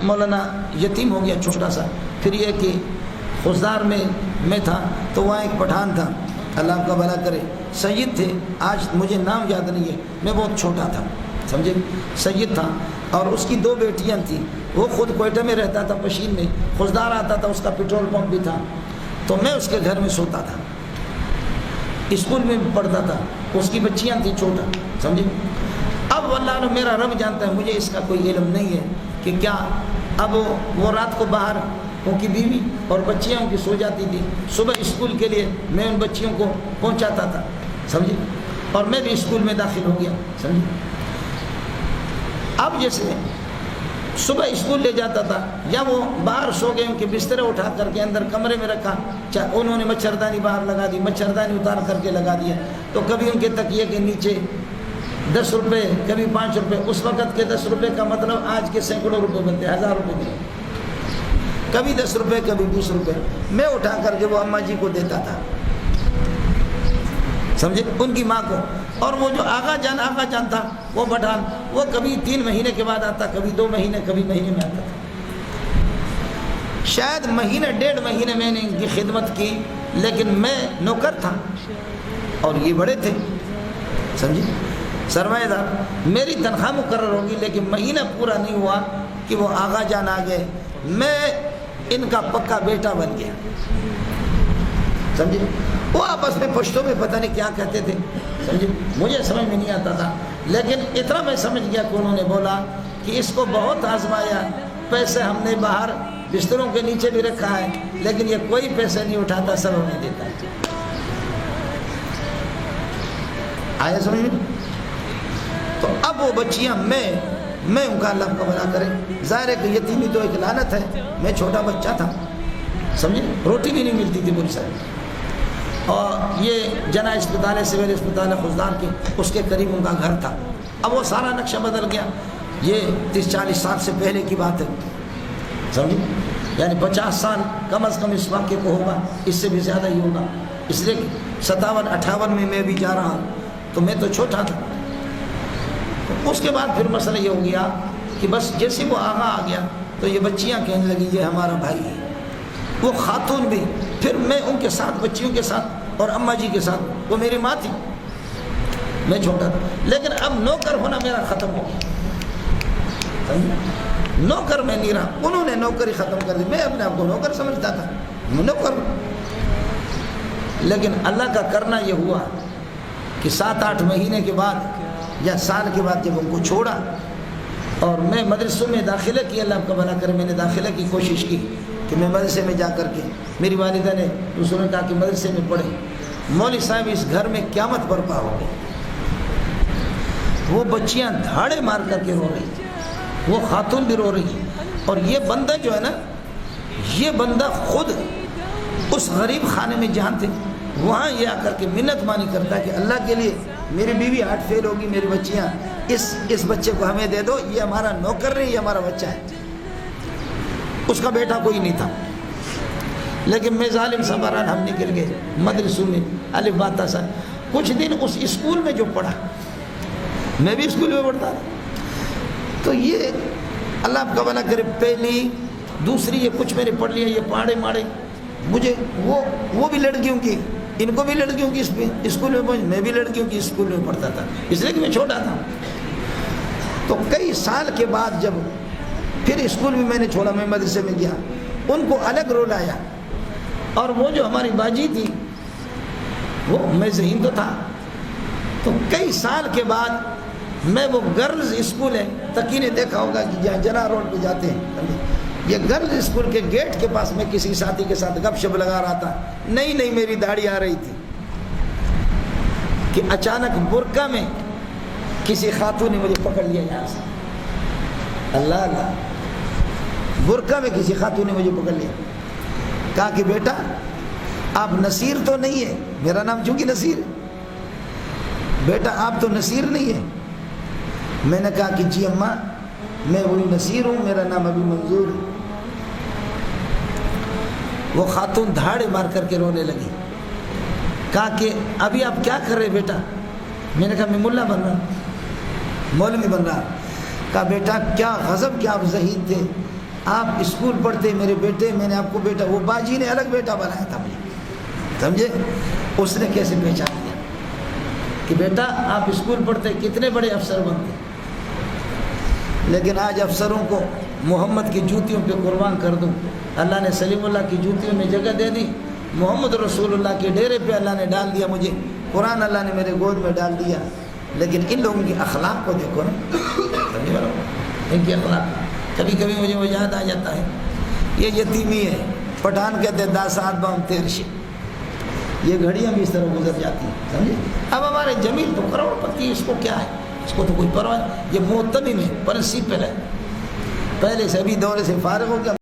مولانا یتیم ہو گیا چھوٹا سا. پھر یہ کہ خزدار میں تھا تو وہاں ایک پٹھان تھا, اللہ آپ کا بھلا کرے, سید تھے, آج مجھے نام یاد نہیں ہے, میں بہت چھوٹا تھا, سمجھے, سید تھا, اور اس کی 2 بیٹیاں تھیں. وہ خود کوئٹہ میں رہتا تھا, پشین میں. خزدار آتا تھا, اس کا پیٹرول پمپ بھی تھا, تو میں اس کے گھر میں سوتا تھا, اسکول میں بھی پڑھتا تھا. اس کی بچیاں تھیں چھوٹا, سمجھے. اب واللہ نے میرا رب جانتا ہے, مجھے اس کا کوئی علم نہیں ہے کہ کیا. اب وہ رات کو باہر ان کی بیوی اور بچیاں ان کی سو جاتی تھی, صبح اسکول کے لیے میں ان بچیوں کو پہنچاتا تھا, سمجھے, اور میں بھی اسکول میں داخل ہو گیا, سمجھے. اب جیسے صبح اسکول لے جاتا تھا, یا وہ باہر سو گئے, ان کے بسترے اٹھا کر کے اندر کمرے میں رکھا, انہوں نے مچھردانی باہر لگا دی, مچھردانی اتار کر کے لگا دیا, تو کبھی ان کے تکیے کے نیچے 10 روپے, کبھی 5 روپے. اس وقت کے 10 روپے کا مطلب آج کے سینکڑوں روپے بنتے, 1000 روپے کے, کبھی 10 روپے کبھی 20 روپے. میں اٹھا کر کے وہ اماں جی کو دیتا تھا, سمجھے, ان کی ماں کو. اور وہ جو آغا جان تھا, وہ پٹھان, وہ کبھی 3 مہینے کے بعد آتا, کبھی 2 مہینے, کبھی مہینے میں آتا تھا. شاید مہینے 1.5 مہینے میں نے ان کی خدمت کی, لیکن میں نوکر تھا اور یہ بڑے تھے, سمجھے, سرمایہ دار. میری تنخواہ مقرر ہوگی, لیکن مہینہ پورا نہیں ہوا کہ وہ آغا جان آ گئے, میں ان کا پکا بیٹا بن گیا, سمجھے. وہ آپس میں پشتوں میں پتہ نہیں کیا کہتے تھے, سمجھے, مجھے سمجھ میں نہیں آتا تھا, لیکن اتنا میں سمجھ گیا کہ انہوں نے بولا کہ اس کو بہت آزمایا, پیسے ہم نے باہر بستروں کے نیچے بھی رکھا ہے, لیکن یہ کوئی پیسے نہیں اٹھاتا, سب ہمیں دیتا ہے. آیا سمجھ میں؟ تو اب وہ بچیاں میں ان کا اللہ کا بھلا کرے. ظاہر ہے کہ یتیمی تو ایک لعنت ہے, میں چھوٹا بچہ تھا, سمجھے, روٹی بھی نہیں ملتی تھی پوری سال. اور یہ جنا اسپتال ہے, سول اسپتال ہے خزدار کے, اس کے قریب ان کا گھر تھا. اب وہ سارا نقشہ بدل گیا, یہ 30-40 سال سے پہلے کی بات ہے, سمجھے, یعنی 50 سال کم از کم اس واقعے کو ہوگا, اس سے بھی زیادہ ہی ہوگا. اس لیے 57-58 میں بھی جا رہا ہوں, تو میں تو چھوٹا تھا. اس کے بعد پھر مسئلہ یہ ہو گیا کہ بس جیسے وہ آغا آ گیا تو یہ بچیاں کہنے لگی یہ ہمارا بھائی ہے. وہ خاتون بھی, پھر میں ان کے ساتھ, بچیوں کے ساتھ اور اماں جی کے ساتھ, وہ میری ماں تھی, میں چھوٹا تھا. لیکن اب نوکر ہونا میرا ختم ہو گیا, نوکر میں نہیں رہا, انہوں نے نوکری ختم کر دی. میں اپنے آپ کو نوکر سمجھتا تھا, نوکر. لیکن اللہ کا کرنا یہ ہوا کہ 7-8 مہینے کے بعد یا سال کے بعد جب ان کو چھوڑا اور میں مدرسوں میں داخلہ کی, اللہ آپ کا بھلا کرے, میں نے داخلہ کی کوشش کی کہ میں مدرسے میں جا کر کے, میری والدہ نے دوسروں نے کہا کہ مدرسے میں پڑھے. مولوی صاحب اس گھر میں قیامت برپا ہو گئی. وہ بچیاں دھاڑے مار کر کے رو رہی, وہ خاتون بھی رو رہی, اور یہ بندہ جو ہے نا, یہ بندہ خود اس غریب خانے میں جہاں تھے وہاں یہ آ کر کے منت مانی کرتا ہے کہ اللہ کے لیے میری بیوی ہارٹ فیل ہوگی, میری بچیاں, اس بچے کو ہمیں دے دو, یہ ہمارا نوکر نہیں, یہ ہمارا بچہ ہے. اس کا بیٹا کوئی نہیں تھا, لیکن میں ظالم سا بہرحال ہم نکل گئے مدرسوں میں, الف بات تھا. کچھ دن اس اسکول میں جو پڑھا, میں بھی اسکول میں پڑھتا تھا, تو یہ اللہ آپ کا بھلا کرے, پہلی دوسری یہ کچھ میں نے پڑھ لیا, یہ پاڑے ماڑے مجھے, وہ بھی لڑکیوں کی, ان کو بھی لڑکیوں کی اسکول میں پہنچ, میں بھی لڑکیوں کی اسکول میں پڑھتا تھا, اس لیے کہ میں چھوٹا تھا. تو کئی سال کے بعد جب پھر اسکول بھی میں نے چھوڑا, میں مدرسے میں گیا, ان کو الگ رول آیا. اور وہ جو ہماری باجی تھی, وہ میں ذہین تو تھا, تو کئی سال کے بعد میں وہ گرلز اسکول ہے, تقی نے دیکھا ہوگا کہ جہاں جنا روڈ پہ جاتے ہیں, یہ گرلز اسکول کے گیٹ کے پاس میں کسی ساتھی کے ساتھ گپ شپ لگا رہا تھا. نہیں میری داڑھی آ رہی تھی کہ اچانک برقع میں کسی خاتون نے مجھے پکڑ لیا یہاں سے. اللہ اللہ, برقع میں کسی خاتون نے مجھے پکڑ لیا, کہا کہ بیٹا آپ نصیر تو نہیں ہے, میرا نام چونکہ نصیر ہے, بیٹا آپ تو نصیر نہیں ہے. میں نے کہا کہ جی اماں میں وہی نصیر ہوں, میرا نام ابھی منظور ہے. وہ خاتون دھاڑے مار کر کے رونے لگی, کہا کہ ابھی آپ کیا کر رہے بیٹا؟ میں نے کہا میں ملا بن رہا, مولوی بن رہا. کہا بیٹا کیا غضب, کیا آپ ذہین تھے, آپ اسکول پڑھتے میرے بیٹے، میں نے آپ کو بیٹا، وہ باجی نے الگ بیٹا بنایا تھا مجھے، سمجھے؟ اس نے کیسے پہچان لیا کہ بیٹا آپ اسکول پڑھتے کتنے بڑے افسر بنتے، لیکن آج افسروں کو محمد کی جوتیوں پہ قربان کر دوں، اللہ نے سلیم اللہ کی جوتیوں میں جگہ دے دی، محمد رسول اللہ کے ڈیرے پہ اللہ نے ڈال دیا مجھے، قرآن اللہ نے میرے گود میں ڈال دیا، لیکن ان لوگوں کے اخلاق کو دیکھو نا، ان کے اخلاق کبھی کبھی مجھے وہ یاد آ جاتا ہے، یہ یتیمی ہے، پٹھان کہتے ہیں داسات بام تیرشے، یہ گھڑیاں بھی اس طرح گزر جاتی ہیں، سمجھے؟ اب ہمارے جمیل تو کروڑ پتی، اس کو کیا ہے، اس کو تو کوئی پرواہ نہیں، یہ معتمم ہے، پرنسپل ہے، پہلے سے ابھی دورے سے فارغ ہو گیا۔